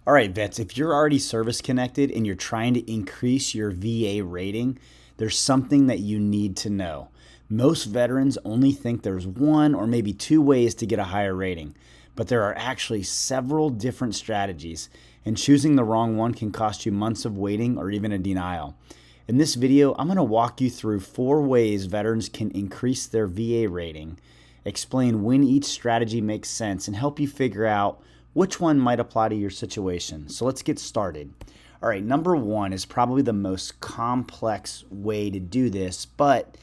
All right, vets, if you're already service connected and you're trying to increase your VA rating, there's something that you need to know. Most veterans only think there's one or maybe two ways to get a higher rating, but there are actually several different strategies, and choosing the wrong one can cost you months of waiting or even a denial. In this video, I'm going to walk you through 4 ways veterans can increase their VA rating, explain when each strategy makes sense, and help you figure out which one might apply to your situation. So let's get started. All right, number 1 is probably the most complex way to do this, but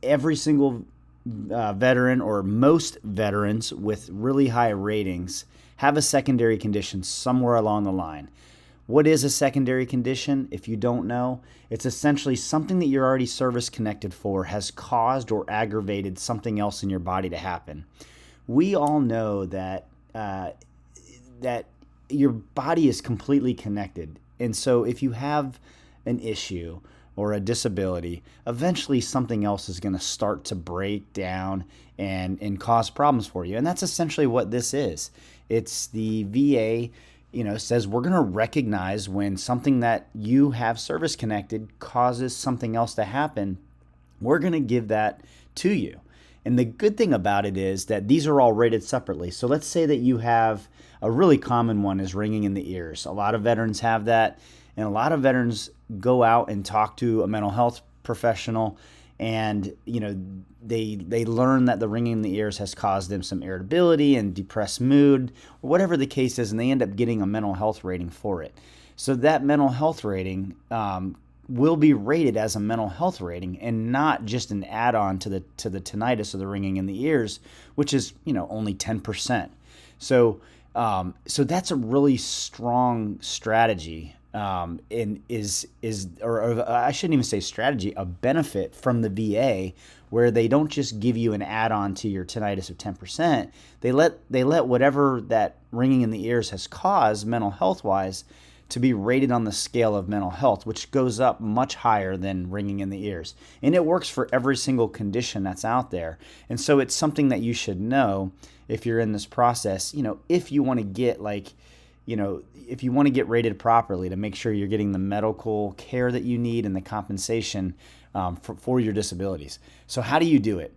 every single veteran or most veterans with really high ratings have a secondary condition somewhere along the line. What is a secondary condition? If you don't know, it's essentially something that you're already service connected for has caused or aggravated something else in your body to happen. We all know that that your body is completely connected. And so if you have an issue or a disability, eventually something else is going to start to break down and cause problems for you. And that's essentially what this is. It's the VA, says we're going to recognize when something that you have service connected causes something else to happen. We're going to give that to you. And the good thing about it is that these are all rated separately. So let's say that you have a really common one is ringing in the ears. A lot of veterans have that, and a lot of veterans go out and talk to a mental health professional, and they learn that the ringing in the ears has caused them some irritability and depressed mood, or whatever the case is, and they end up getting a mental health rating for it. So that mental health rating will be rated as a mental health rating and not just an add-on to the tinnitus or the ringing in the ears, which is only 10%. So that's a really strong strategy, and or I shouldn't even say strategy, a benefit from the VA, where they don't just give you an add-on to your tinnitus of 10%. They let whatever that ringing in the ears has caused mental health wise to be rated on the scale of mental health, which goes up much higher than ringing in the ears. And it works for every single condition that's out there. And so it's something that you should know if you're in this process, if you want to get if you want to get rated properly, to make sure you're getting the medical care that you need and the compensation for your disabilities. So how do you do it?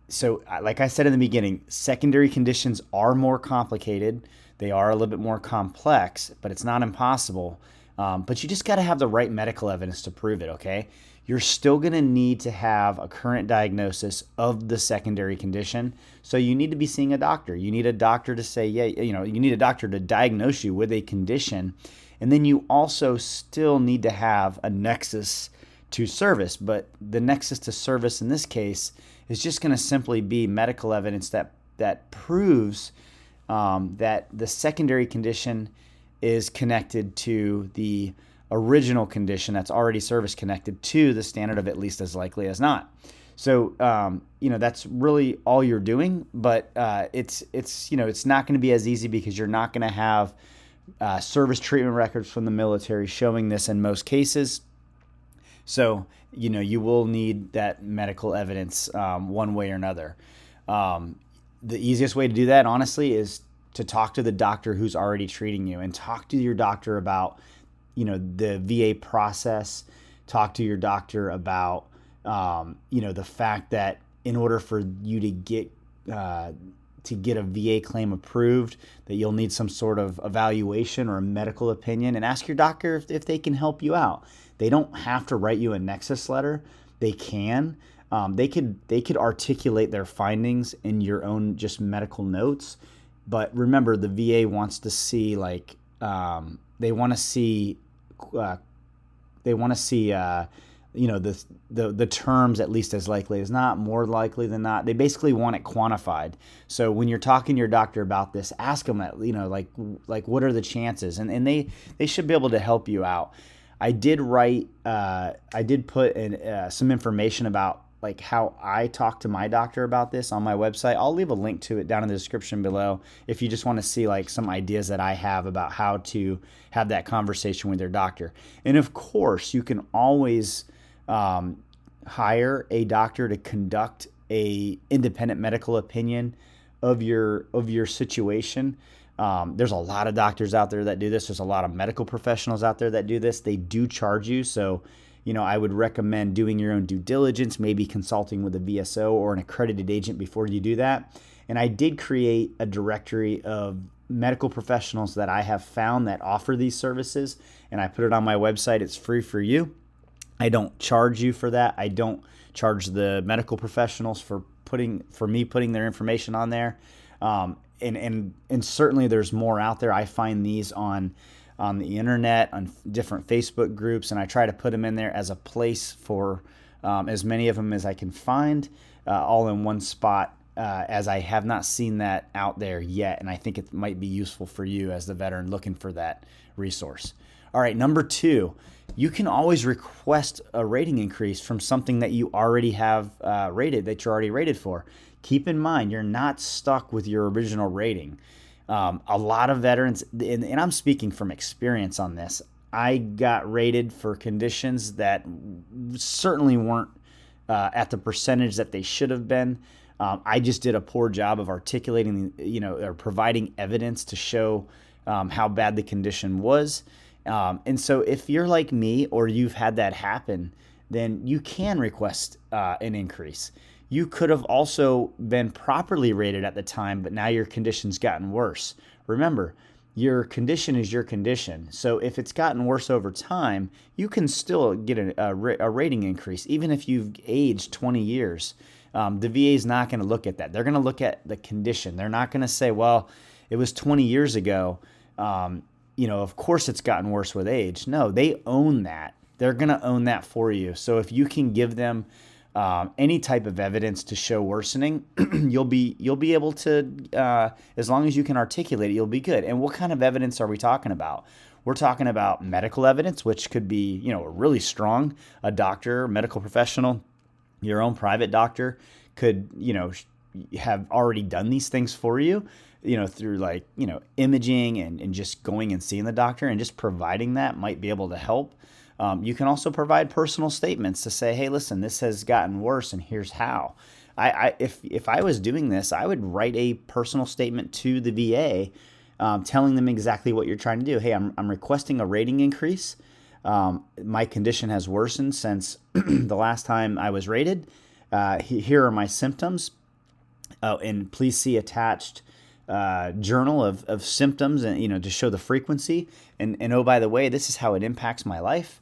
So like I said in the beginning, secondary conditions are more complicated. They are a little bit more complex, but it's not impossible. But you just got to have the right medical evidence to prove it, okay? You're still going to need to have a current diagnosis of the secondary condition. So you need to be seeing a doctor. You need a doctor to say, you need a doctor to diagnose you with a condition. And then you also still need to have a nexus to service. But the nexus to service in this case is just going to simply be medical evidence that proves that the secondary condition is connected to the original condition that's already service connected to the standard of at least as likely as not. So that's really all you're doing, but it's not going to be as easy because you're not going to have service treatment records from the military showing this in most cases. So you will need that medical evidence one way or another. The easiest way to do that, honestly, is to talk to the doctor who's already treating you, and talk to your doctor about the VA process. Talk to your doctor about the fact that in order for you to get a VA claim approved, that you'll need some sort of evaluation or a medical opinion, and ask your doctor if they can help you out. They don't have to write you a Nexus letter. They can. They could articulate their findings in your own just medical notes. But remember, the VA wants to see they want to see the terms at least as likely as not, more likely than not. They basically want it quantified. So when you're talking to your doctor about this, ask them that, what are the chances, and they should be able to help you out. I did put in some information about how I talk to my doctor about this on my website. I'll leave a link to it down in the description below if you just want to see some ideas that I have about how to have that conversation with your doctor. And of course, you can always hire a doctor to conduct a independent medical opinion of your situation. There's a lot of doctors out there that do this. There's a lot of medical professionals out there that do this. They do charge you. So, I would recommend doing your own due diligence, maybe consulting with a VSO or an accredited agent before you do that. And I did create a directory of medical professionals that I have found that offer these services, and I put it on my website. It's free for you. I don't charge you for that. I don't charge the medical professionals for me putting their information on there. And certainly there's more out there. I find these on the internet, on different Facebook groups, and I try to put them in there as a place for as many of them as I can find, all in one spot, as I have not seen that out there yet, and I think it might be useful for you as the veteran looking for that resource. All right, number 2, you can always request a rating increase from something that you already have rated, that you're already rated for. Keep in mind, you're not stuck with your original rating. A lot of veterans, and I'm speaking from experience on this, I got rated for conditions that certainly weren't at the percentage that they should have been. I just did a poor job of articulating, or providing evidence to show how bad the condition was. And so if you're like me or you've had that happen, then you can request an increase. You could have also been properly rated at the time, but now your condition's gotten worse. Remember, your condition is your condition. So if it's gotten worse over time, you can still get a rating increase, even if you've aged 20 years. The VA is not going to look at that. They're going to look at the condition. They're not going to say, well, it was 20 years ago. Of course it's gotten worse with age. No, they own that. They're going to own that for you. So if you can give them any type of evidence to show worsening, you'll be able to, as long as you can articulate it, you'll be good. And what kind of evidence are we talking about? We're talking about medical evidence, which could be, really strong. A doctor, medical professional, your own private doctor could, have already done these things for you, through imaging and just going and seeing the doctor, and just providing that might be able to help. You can also provide personal statements to say, hey, listen, this has gotten worse and here's how. If I was doing this, I would write a personal statement to the VA, telling them exactly what you're trying to do. Hey, I'm requesting a rating increase. My condition has worsened since the last time I was rated. Here are my symptoms. And please see attached journal of symptoms, and to show the frequency. And oh, by the way, this is how it impacts my life.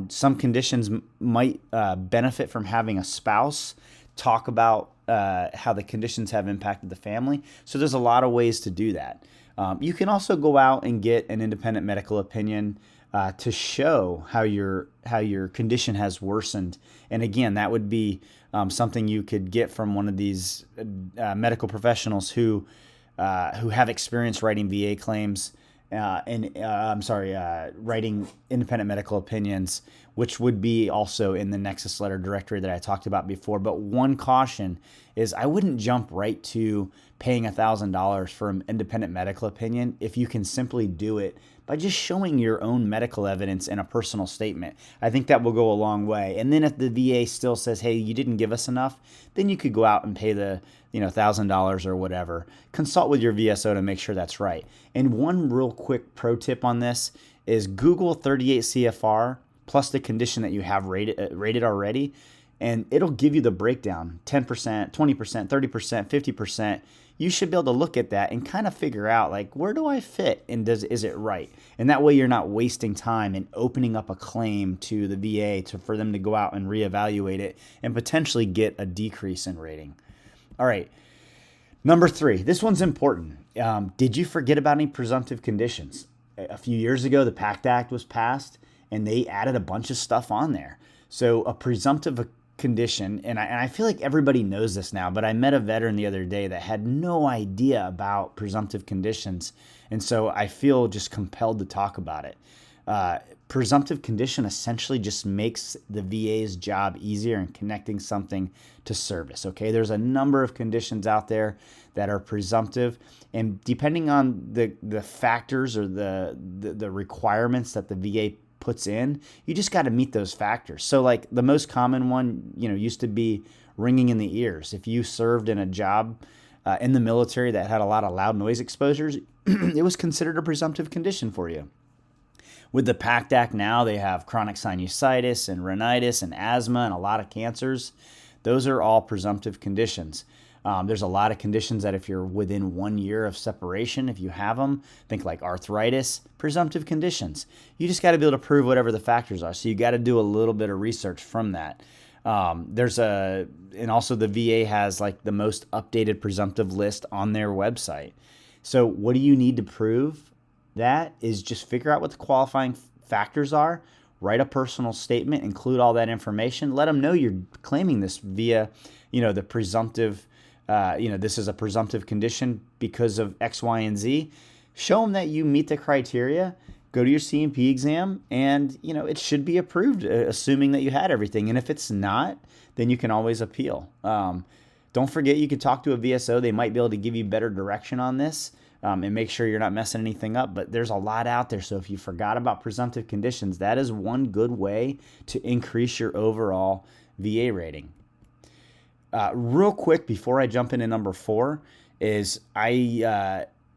Some conditions might benefit from having a spouse talk about how the conditions have impacted the family. So there's a lot of ways to do that. You can also go out and get an independent medical opinion to show how your condition has worsened. And again, that would be something you could get from one of these medical professionals who have experience writing VA claims writing independent medical opinions, which would be also in the Nexus Letter Directory that I talked about before. But one caution is I wouldn't jump right to paying $1,000 for an independent medical opinion if you can simply do it by just showing your own medical evidence in a personal statement. I think that will go a long way. And then if the VA still says, hey, you didn't give us enough, then you could go out and pay the $1,000 or whatever. Consult with your VSO to make sure that's right. And one real quick pro tip on this is Google 38 CFR plus the condition that you have rated already, and it'll give you the breakdown, 10%, 20%, 30%, 50%. You should be able to look at that and kind of figure out, where do I fit, and is it right? And that way you're not wasting time and opening up a claim to the VA for them to go out and reevaluate it and potentially get a decrease in rating. All right, number 3, this one's important. Did you forget about any presumptive conditions? A few years ago, the PACT Act was passed, and they added a bunch of stuff on there. So a presumptive condition, and I feel like everybody knows this now, but I met a veteran the other day that had no idea about presumptive conditions, and so I feel just compelled to talk about it. Presumptive condition essentially just makes the VA's job easier in connecting something to service, okay? There's a number of conditions out there that are presumptive, and depending on the factors or the requirements that the VA puts in, you just got to meet those factors. So the most common one, used to be ringing in the ears. If you served in a job in the military that had a lot of loud noise exposures, it was considered a presumptive condition for you. With the PACT Act now, they have chronic sinusitis and rhinitis and asthma and a lot of cancers. Those are all presumptive conditions. There's a lot of conditions that if you're within 1 year of separation, if you have them, think like arthritis, presumptive conditions. You just got to be able to prove whatever the factors are. So you got to do a little bit of research from that. And also the VA has like the most updated presumptive list on their website. So what do you need to prove? That is just figure out what the qualifying factors are, write a personal statement, include all that information, let them know you're claiming this via, the presumptive, this is a presumptive condition because of X, Y, and Z. Show them that you meet the criteria, go to your C&P exam, and, it should be approved, assuming that you had everything. And if it's not, then you can always appeal. Don't forget, you can talk to a VSO. They might be able to give you better direction on this. And make sure you're not messing anything up. But there's a lot out there. So if you forgot about presumptive conditions, that is one good way to increase your overall VA rating. Real quick, before I jump into number 4, is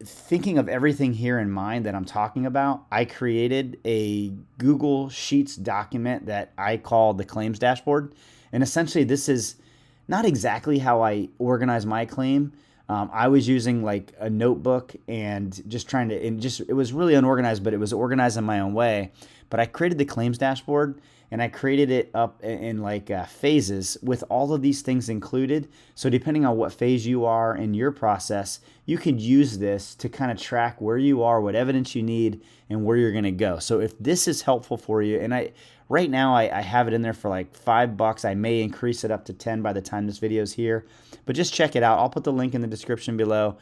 thinking of everything here in mind that I'm talking about, I created a Google Sheets document that I call the claims dashboard. And essentially, this is not exactly how I organize my claim. I was using like a notebook and just it was really unorganized, but it was organized in my own way. But I created the claims dashboard and I created it up in phases with all of these things included. So depending on what phase you are in your process, you could use this to kind of track where you are, what evidence you need, and where you're going to go. So if this is helpful for you, and right now I have it in there for like $5. I may increase it up to 10 by the time this video is here, but just check it out. I'll put the link in the description below.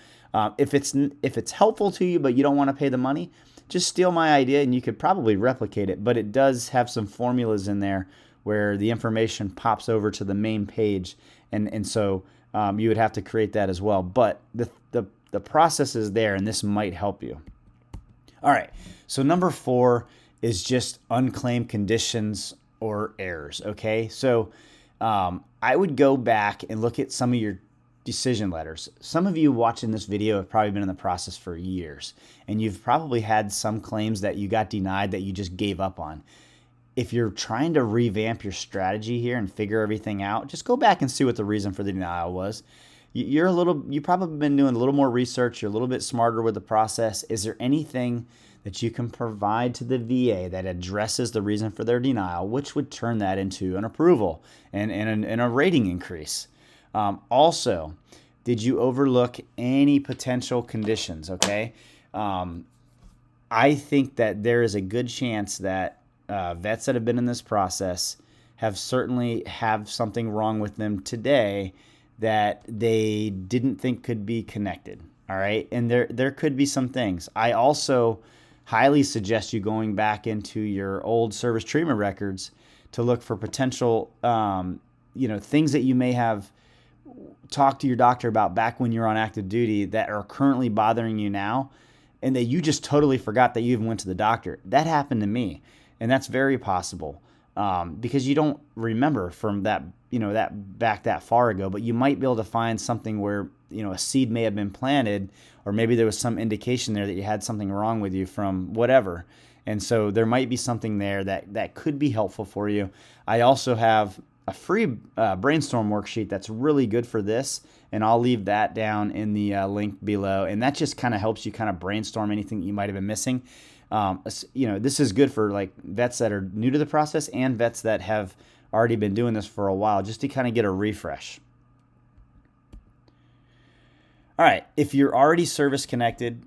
If it's helpful to you, but you don't want to pay the money, just steal my idea and you could probably replicate it. But it does have some formulas in there where the information pops over to the main page, and so you would have to create that as well. But the process is there, and this might help you. All right. So number 4 is just unclaimed conditions or errors, okay? So I would go back and look at some of your decision letters. Some of you watching this video have probably been in the process for years, and you've probably had some claims that you got denied that you just gave up on. If you're trying to revamp your strategy here and figure everything out, just go back and see what the reason for the denial was. You've probably been doing a little more research. You're a little bit smarter with the process. Is there anything that you can provide to the VA that addresses the reason for their denial, which would turn that into an approval and a rating increase? Also, did you overlook any potential conditions? Okay. I think that there is a good chance that vets that have been in this process have something wrong with them today that they didn't think could be connected. All right. And there could be some things. I also highly suggest you going back into your old service treatment records to look for potential, things that you may have talked to your doctor about back when you're on active duty that are currently bothering you now, and that you just totally forgot that you even went to the doctor. That happened to me, and that's very possible because you don't remember from that back that far ago, but you might be able to find something where a seed may have been planted, or maybe there was some indication there that you had something wrong with you from whatever. And so there might be something there that could be helpful for you. I also have a free brainstorm worksheet that's really good for this, and I'll leave that down in the link below. And that just kind of helps you kind of brainstorm anything you might have been missing. This is good for like vets that are new to the process and vets that have already been doing this for a while, just to kind of get a refresh. All right, if you're already service connected